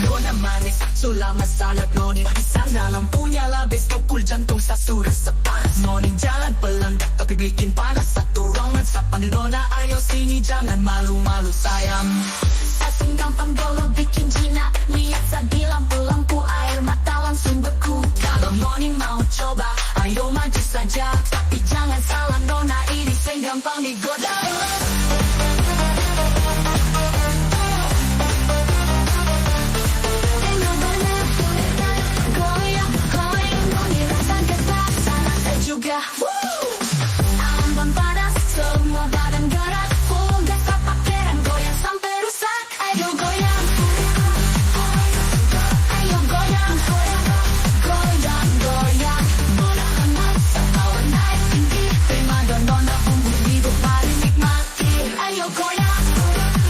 Nona manis, sulama salad Noni sana lampunya labis pukul jantung sasura sepanas Noni jalan pelan tapi bikin panas satu ruangan Sapa Nona ayo sini jangan malu-malu sayang. Asing gampang dolo bikin jinak. Lihat di lampu-lampu air mata langsung beku. Kalau Noni mau coba ayo maju saja, Tapi jangan salah Nona ini sing gampang digoda. juga Ambon panas, semua badan gerak. Full gas apa keren goyang sampai rusak. Ayo goyang, ayo goyang, goyang, goyang. Nona hangat, sekawan naik tinggi. Prima dan Nona umur hidup paling nikmati. Ayo goyang,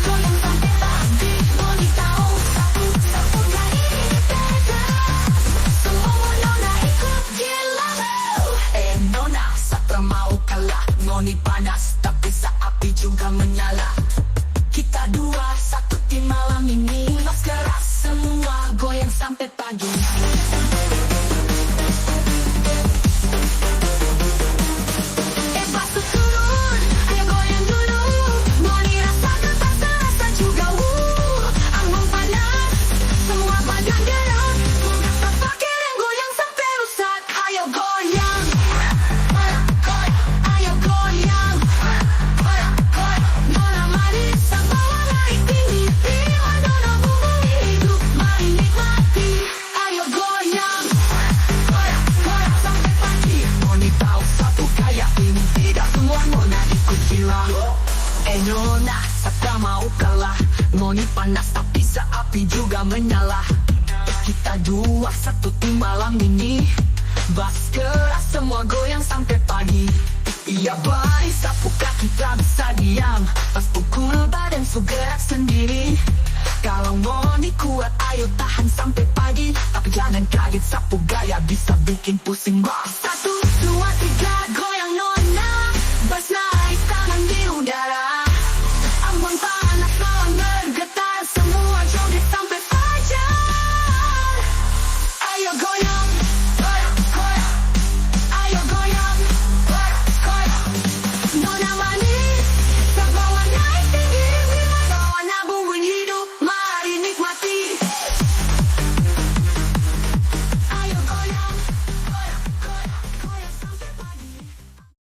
goyang sampai pagi. Noni tahu sapu gak ini beda. Semua Nona ikut gila. Nona Satra mau kalah. Noni panas tapi seapi juga menyala. Kita dua satu tim malam ini. Ulas keras semua goyang sampai pagi. Basuh turun, ayo goyang dulu. Noni rasakan rasa juga. Ambon panas, semua badan gerak. Gas apa keren goyang sampai rusak. Ayo goyang, ayo goyang. Nona manis sama naik tinggi. Prima Nona bumbu hidup main nikmati. Ayo goyang, goyang sampai pagi. Noni tahu satu kayak ini tidak semua Nona ikut gila. Nona Satra mau kalah. Noni panas tapi seapi juga menyala. Kita dua satu tim malam ini. Bas keras semua goyang sampai pagi. Iya baik sapu kaki tak bisa diam. Pas pukul badan gerak sendiri. Kalau Noni kuat ayo tahan sampai pagi. Tapi jangan kaget sapu gaya bisa bikin pusing bas. 1, 2, 3, go.